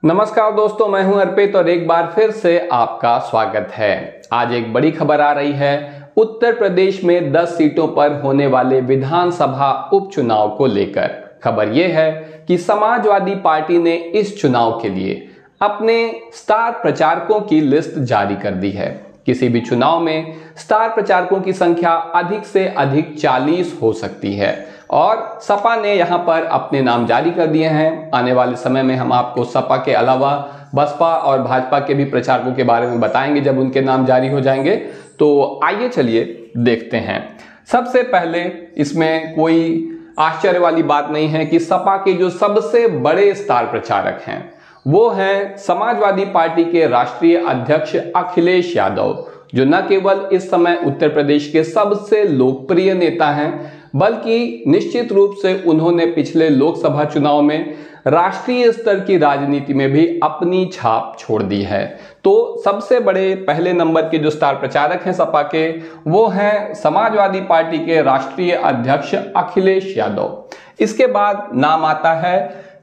नमस्कार दोस्तों, मैं हूं अर्पित और एक बार फिर से आपका स्वागत है। आज एक बड़ी खबर आ रही है उत्तर प्रदेश में 10 सीटों पर होने वाले विधानसभा उपचुनाव को लेकर। खबर यह है कि समाजवादी पार्टी ने इस चुनाव के लिए अपने स्टार प्रचारकों की लिस्ट जारी कर दी है। किसी भी चुनाव में स्टार प्रचारकों की संख्या अधिक से अधिक 40 हो सकती है और सपा ने यहां पर अपने नाम जारी कर दिए हैं। आने वाले समय में हम आपको सपा के अलावा बसपा और भाजपा के भी प्रचारकों के बारे में बताएंगे जब उनके नाम जारी हो जाएंगे। तो आइए चलिए देखते हैं। सबसे पहले इसमें कोई आश्चर्य वाली बात नहीं है कि सपा के जो सबसे बड़े स्टार प्रचारक हैं वो हैं समाजवादी पार्टी के राष्ट्रीय अध्यक्ष अखिलेश यादव, जो न केवल इस समय उत्तर प्रदेश के सबसे लोकप्रिय नेता हैं बल्कि निश्चित रूप से उन्होंने पिछले लोकसभा चुनाव में राष्ट्रीय स्तर की राजनीति में भी अपनी छाप छोड़ दी है। तो सबसे बड़े पहले नंबर के जो स्टार प्रचारक हैं सपा के, वो हैं समाजवादी पार्टी के राष्ट्रीय अध्यक्ष अखिलेश यादव। इसके बाद नाम आता है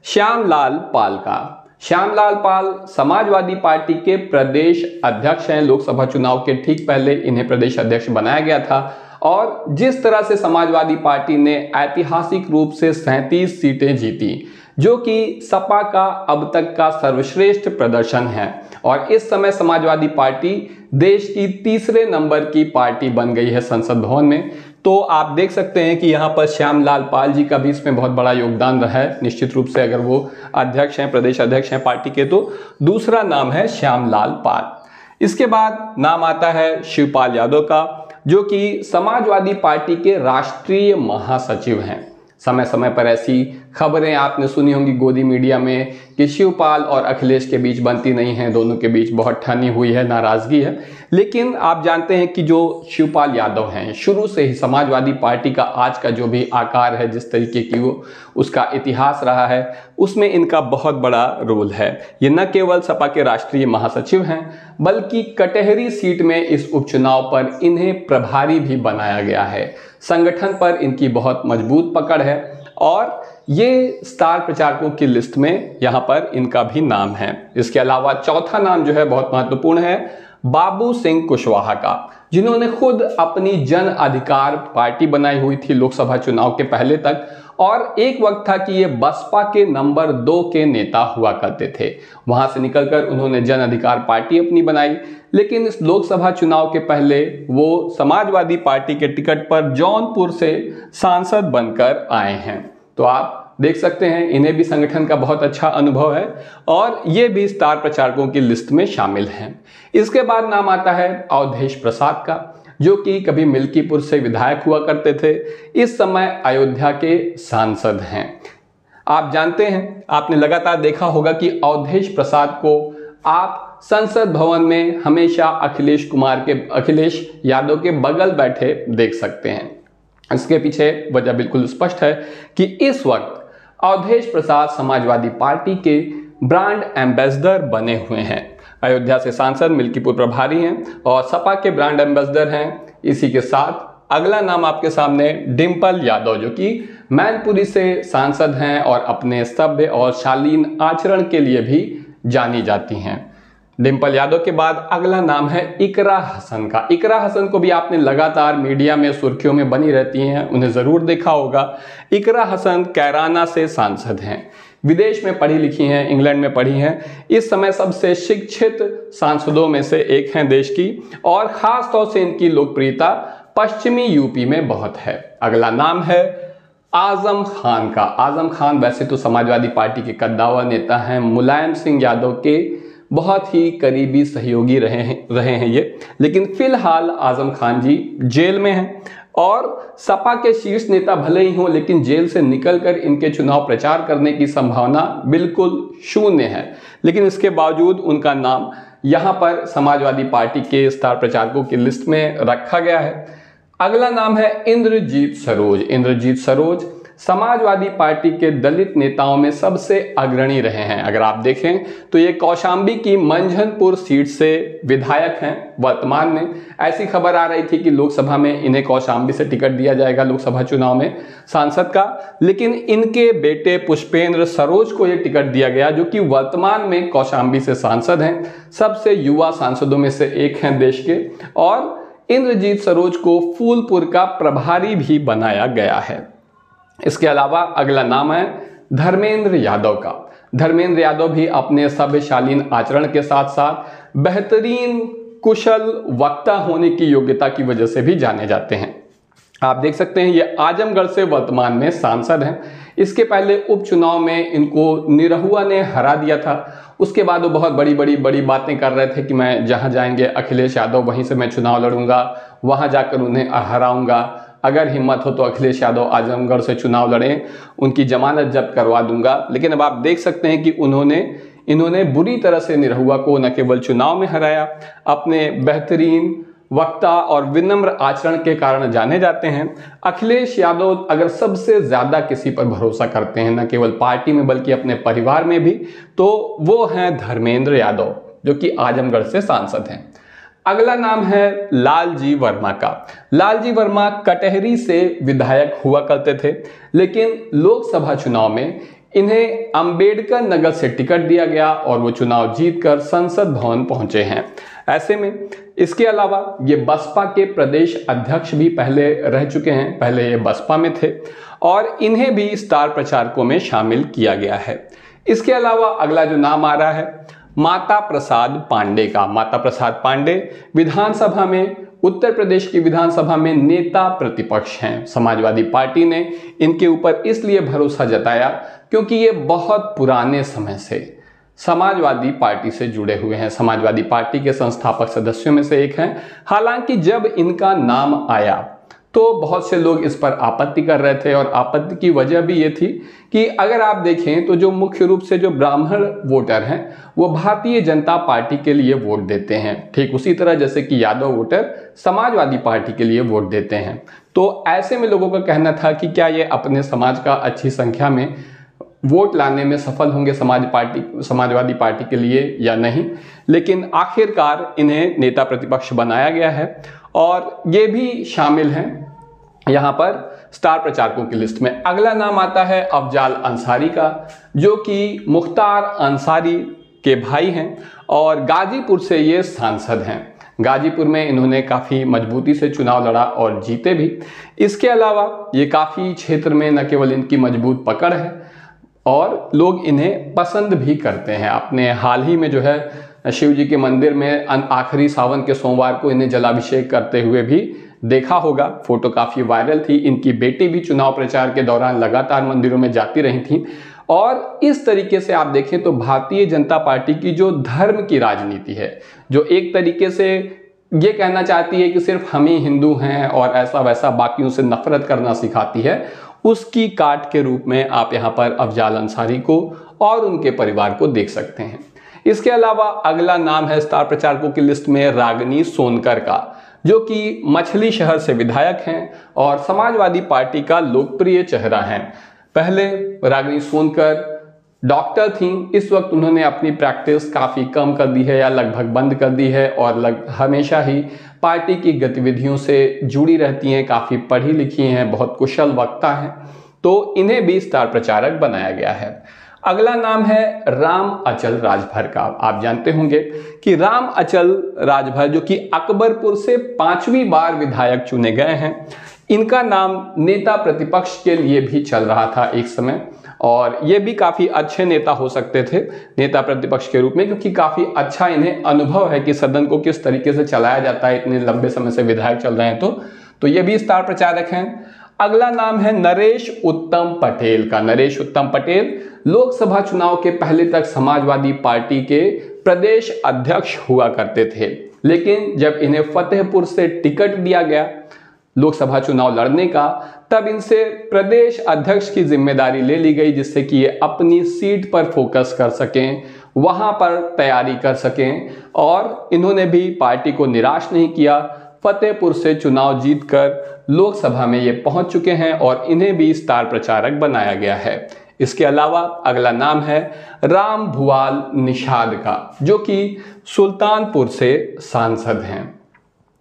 श्यामलाल पाल का। श्यामलाल पाल समाजवादी पार्टी के प्रदेश अध्यक्ष हैं। लोकसभा चुनाव के ठीक पहले इन्हें प्रदेश अध्यक्ष बनाया गया था और जिस तरह से समाजवादी पार्टी ने ऐतिहासिक रूप से 37 सीटें जीती, जो कि सपा का अब तक का सर्वश्रेष्ठ प्रदर्शन है और इस समय समाजवादी पार्टी देश की तीसरे नंबर की पार्टी बन गई है संसद भवन में। तो आप देख सकते हैं कि यहाँ पर श्यामलाल पाल जी का भी इसमें बहुत बड़ा योगदान रहा है। निश्चित रूप से अगर वो अध्यक्ष हैं, प्रदेश अध्यक्ष हैं पार्टी के, तो दूसरा नाम है श्यामलाल पाल। इसके बाद नाम आता है शिवपाल यादव का, जो कि समाजवादी पार्टी के राष्ट्रीय महासचिव हैं। समय समय पर ऐसी खबरें आपने सुनी होंगी गोदी मीडिया में कि शिवपाल और अखिलेश के बीच बनती नहीं है, दोनों के बीच बहुत ठनी हुई है, नाराजगी है। लेकिन आप जानते हैं कि जो शिवपाल यादव हैं, शुरू से ही समाजवादी पार्टी का आज का जो भी आकार है, जिस तरीके की वो उसका इतिहास रहा है, उसमें इनका बहुत बड़ा रोल है। ये न केवल सपा के राष्ट्रीय महासचिव हैं बल्कि कटहरी सीट में इस उपचुनाव पर इन्हें प्रभारी भी बनाया गया है। संगठन पर इनकी बहुत मजबूत पकड़ है और ये स्टार प्रचारकों की लिस्ट में यहाँ पर इनका भी नाम है। इसके अलावा चौथा नाम जो है बहुत महत्वपूर्ण है, बाबू सिंह कुशवाहा का, जिन्होंने खुद अपनी जन अधिकार पार्टी बनाई हुई थी लोकसभा चुनाव के पहले तक और एक वक्त था कि ये बसपा के नंबर 2 के नेता हुआ करते थे। वहां से निकलकर उन्होंने जन अधिकार पार्टी अपनी बनाई, लेकिन इस लोकसभा चुनाव के पहले वो समाजवादी पार्टी के टिकट पर जौनपुर से सांसद बनकर आए हैं। तो आप देख सकते हैं इन्हें भी संगठन का बहुत अच्छा अनुभव है और ये भी स्टार प्रचारकों की लिस्ट में शामिल हैं। इसके बाद नाम आता है अवधेश प्रसाद का, जो कि कभी मिल्कीपुर से विधायक हुआ करते थे, इस समय अयोध्या के सांसद हैं। आप जानते हैं, आपने लगातार देखा होगा कि अवधेश प्रसाद को आप संसद भवन में हमेशा अखिलेश यादव के बगल बैठे देख सकते हैं। इसके पीछे वजह बिल्कुल स्पष्ट है कि इस वक्त अवधेश प्रसाद समाजवादी पार्टी के ब्रांड एम्बेसडर बने हुए हैं। अयोध्या से सांसद, मिल्कीपुर प्रभारी हैं और सपा के ब्रांड एम्बेसडर हैं। इसी के साथ अगला नाम आपके सामने डिंपल यादव, जो कि मैनपुरी से सांसद हैं और अपने सभ्य और शालीन आचरण के लिए भी जानी जाती हैं। डिंपल यादव के बाद अगला नाम है इकरा हसन का। इकरा हसन को भी आपने लगातार मीडिया में सुर्खियों में बनी रहती हैं, उन्हें ज़रूर देखा होगा। इकरा हसन कैराना से सांसद हैं, विदेश में पढ़ी लिखी हैं, इंग्लैंड में पढ़ी हैं, इस समय सबसे शिक्षित सांसदों में से एक हैं देश की और ख़ास तौर से इनकी लोकप्रियता पश्चिमी यूपी में बहुत है। अगला नाम है आजम खान का। आजम खान वैसे तो समाजवादी पार्टी के कद्दावर नेता हैं, मुलायम सिंह यादव के बहुत ही करीबी सहयोगी रहे हैं ये, लेकिन फिलहाल आजम खान जी जेल में हैं और सपा के शीर्ष नेता भले ही हों, लेकिन जेल से निकलकर इनके चुनाव प्रचार करने की संभावना बिल्कुल शून्य है। लेकिन इसके बावजूद उनका नाम यहाँ पर समाजवादी पार्टी के स्टार प्रचारकों की लिस्ट में रखा गया है। अगला नाम है इंद्रजीत सरोज। इंद्रजीत सरोज समाजवादी पार्टी के दलित नेताओं में सबसे अग्रणी रहे हैं। अगर आप देखें तो ये कौशाम्बी की मंझनपुर सीट से विधायक हैं वर्तमान में। ऐसी खबर आ रही थी कि लोकसभा में इन्हें कौशाम्बी से टिकट दिया जाएगा लोकसभा चुनाव में सांसद का, लेकिन इनके बेटे पुष्पेंद्र सरोज को ये टिकट दिया गया, जो कि वर्तमान में कौशाम्बी से सांसद हैं, सबसे युवा सांसदों में से एक हैं देश के। और इंद्रजीत सरोज को फूलपुर का प्रभारी भी बनाया गया है। इसके अलावा अगला नाम है धर्मेंद्र यादव का। धर्मेंद्र यादव भी अपने सभ्यशालीन आचरण के साथ साथ बेहतरीन कुशल वक्ता होने की योग्यता की वजह से भी जाने जाते हैं। आप देख सकते हैं ये आजमगढ़ से वर्तमान में सांसद हैं। इसके पहले उपचुनाव में इनको निरहुआ ने हरा दिया था। उसके बाद वो बहुत बड़ी बातें कर रहे थे कि मैं जहां जाएंगे अखिलेश यादव वहीं से मैं चुनाव लड़ूंगा, वहां जाकर उन्हें हराऊंगा, अगर हिम्मत हो तो अखिलेश यादव आजमगढ़ से चुनाव लड़ें, उनकी जमानत जब्त करवा दूंगा। लेकिन अब आप देख सकते हैं कि इन्होंने बुरी तरह से निरहुआ को न केवल चुनाव में हराया, अपने बेहतरीन वक्ता और विनम्र आचरण के कारण जाने जाते हैं। अखिलेश यादव अगर सबसे ज्यादा किसी पर भरोसा करते हैं, न केवल पार्टी में बल्कि अपने परिवार में भी, तो वो हैं धर्मेंद्र यादव, जो कि आजमगढ़ से सांसद हैं। अगला नाम है लालजी वर्मा का। लालजी वर्मा कटहरी से विधायक हुआ करते थे, लेकिन लोकसभा चुनाव में इन्हें अंबेडकर नगर से टिकट दिया गया और वो चुनाव जीतकर संसद भवन पहुंचे हैं। ऐसे में इसके अलावा ये बसपा के प्रदेश अध्यक्ष भी पहले रह चुके हैं, पहले ये बसपा में थे और इन्हें भी स्टार प्रचारकों में शामिल किया गया है। इसके अलावा अगला जो नाम आ रहा है माता प्रसाद पांडे का। माता प्रसाद पांडे विधानसभा में, उत्तर प्रदेश की विधानसभा में नेता प्रतिपक्ष हैं। समाजवादी पार्टी ने इनके ऊपर इसलिए भरोसा जताया क्योंकि ये बहुत पुराने समय से समाजवादी पार्टी से जुड़े हुए हैं, समाजवादी पार्टी के संस्थापक सदस्यों में से एक हैं। हालांकि जब इनका नाम आया तो बहुत से लोग इस पर आपत्ति कर रहे थे और आपत्ति की वजह भी ये थी कि अगर आप देखें तो जो मुख्य रूप से जो ब्राह्मण वोटर हैं वो भारतीय जनता पार्टी के लिए वोट देते हैं, ठीक उसी तरह जैसे कि यादव वोटर समाजवादी पार्टी के लिए वोट देते हैं। तो ऐसे में लोगों का कहना था कि क्या ये अपने समाज का अच्छी संख्या में वोट लाने में सफल होंगे समाजवादी पार्टी के लिए या नहीं। लेकिन आखिरकार इन्हें नेता प्रतिपक्ष बनाया गया है और ये भी शामिल हैं यहाँ पर स्टार प्रचारकों की लिस्ट में। अगला नाम आता है अफजाल अंसारी का, जो कि मुख्तार अंसारी के भाई हैं और गाजीपुर से ये सांसद हैं। गाजीपुर में इन्होंने काफ़ी मजबूती से चुनाव लड़ा और जीते भी। इसके अलावा ये काफ़ी क्षेत्र में न केवल इनकी मजबूत पकड़ है और लोग इन्हें पसंद भी करते हैं। आपने हाल ही में जो है शिव जी के मंदिर में आखिरी सावन के सोमवार को इन्हें जलाभिषेक करते हुए भी देखा होगा, फोटो काफ़ी वायरल थी। इनकी बेटी भी चुनाव प्रचार के दौरान लगातार मंदिरों में जाती रही थी। और इस तरीके से आप देखें तो भारतीय जनता पार्टी की जो धर्म की राजनीति है, जो एक तरीके से ये कहना चाहती है कि सिर्फ हम ही हिंदू हैं और ऐसा वैसा बाकियों से नफरत करना सिखाती है, उसकी काट के रूप में आप यहाँ पर अफजाल अंसारी को और उनके परिवार को देख सकते हैं। इसके अलावा अगला नाम है स्टार प्रचारकों की लिस्ट में रागिनी सोनकर का, जो कि मछली शहर से विधायक हैं और समाजवादी पार्टी का लोकप्रिय चेहरा हैं। पहले रागिनी सोनकर डॉक्टर थीं, इस वक्त उन्होंने अपनी प्रैक्टिस काफ़ी कम कर दी है या लगभग बंद कर दी है और हमेशा ही पार्टी की गतिविधियों से जुड़ी रहती हैं, काफ़ी पढ़ी लिखी हैं, बहुत कुशल वक्ता हैं, तो इन्हें भी स्टार प्रचारक बनाया गया है। अगला नाम है राम अचल राजभर का। आप जानते होंगे कि राम अचल राजभर, जो कि अकबरपुर से 5वीं बार विधायक चुने गए हैं, इनका नाम नेता प्रतिपक्ष के लिए भी चल रहा था एक समय और ये भी काफ़ी अच्छे नेता हो सकते थे नेता प्रतिपक्ष के रूप में, क्योंकि काफ़ी अच्छा इन्हें अनुभव है कि सदन को किस तरीके से चलाया जाता है, इतने लंबे समय से विधायक चल रहे हैं तो ये भी स्टार प्रचारक हैं। अगला नाम है नरेश उत्तम पटेल का। नरेश उत्तम पटेल लोकसभा चुनाव के पहले तक समाजवादी पार्टी के प्रदेश अध्यक्ष हुआ करते थे, लेकिन जब इन्हें फतेहपुर से टिकट दिया गया लोकसभा चुनाव लड़ने का, तब इनसे प्रदेश अध्यक्ष की जिम्मेदारी ले ली गई, जिससे कि ये अपनी सीट पर फोकस कर सकें, वहां पर तैयारी कर सकें। और इन्होंने भी पार्टी को निराश नहीं किया, फतेहपुर से चुनाव जीतकर लोकसभा में ये पहुंच चुके हैं और इन्हें भी स्टार प्रचारक बनाया गया है। इसके अलावा अगला नाम है राम भुआल निषाद का, जो कि सुल्तानपुर से सांसद हैं।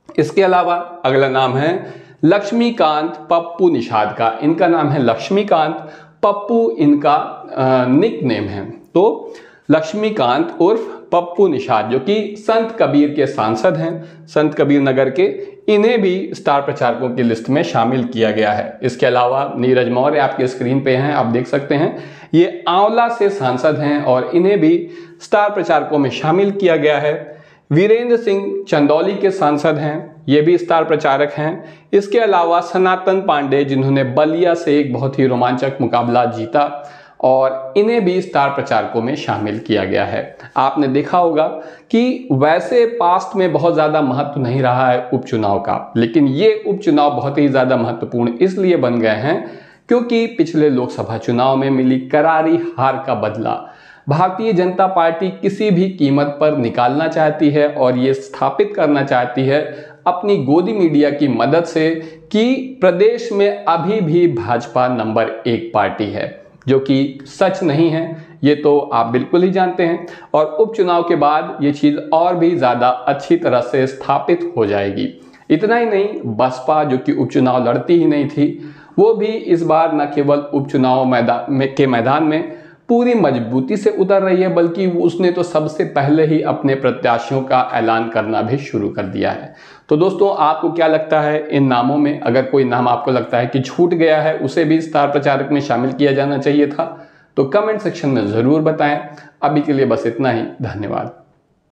इसके अलावा अगला नाम है लक्ष्मीकांत पप्पू निषाद का। इनका नाम है लक्ष्मीकांत, पप्पू इनका निक नेम है। तो लक्ष्मीकांत उर्फ पप्पू निषाद, जो कि संत कबीर के सांसद हैं, संत कबीर नगर के, इन्हें भी स्टार प्रचारकों की लिस्ट में शामिल किया गया है। इसके अलावा नीरज मौर्य आपके स्क्रीन पे हैं, आप देख सकते हैं, ये आंवला से सांसद हैं और इन्हें भी स्टार प्रचारकों में शामिल किया गया है। वीरेंद्र सिंह चंदौली के सांसद हैं, ये भी स्टार प्रचारक हैं। इसके अलावा सनातन पांडे, जिन्होंने बलिया से एक बहुत ही रोमांचक मुकाबला जीता, और इन्हें भी स्टार प्रचारकों में शामिल किया गया है। आपने देखा होगा कि वैसे पास्ट में बहुत ज़्यादा महत्व नहीं रहा है उपचुनाव का, लेकिन ये उपचुनाव बहुत ही ज़्यादा महत्वपूर्ण इसलिए बन गए हैं क्योंकि पिछले लोकसभा चुनाव में मिली करारी हार का बदला भारतीय जनता पार्टी किसी भी कीमत पर निकालना चाहती है और ये स्थापित करना चाहती है अपनी गोदी मीडिया की मदद से कि प्रदेश में अभी भी भाजपा नंबर 1 पार्टी है, जो कि सच नहीं है, ये तो आप बिल्कुल ही जानते हैं। और उपचुनाव के बाद ये चीज़ और भी ज़्यादा अच्छी तरह से स्थापित हो जाएगी। इतना ही नहीं, बसपा जो कि उपचुनाव लड़ती ही नहीं थी, वो भी इस बार न केवल उपचुनाव मैदान में पूरी मजबूती से उतर रही है, बल्कि उसने तो सबसे पहले ही अपने प्रत्याशियों का ऐलान करना भी शुरू कर दिया है। तो दोस्तों, आपको क्या लगता है इन नामों में? अगर कोई नाम आपको लगता है कि छूट गया है, उसे भी स्टार प्रचारक में शामिल किया जाना चाहिए था, तो कमेंट सेक्शन में ज़रूर बताएं। अभी के लिए बस इतना ही। धन्यवाद।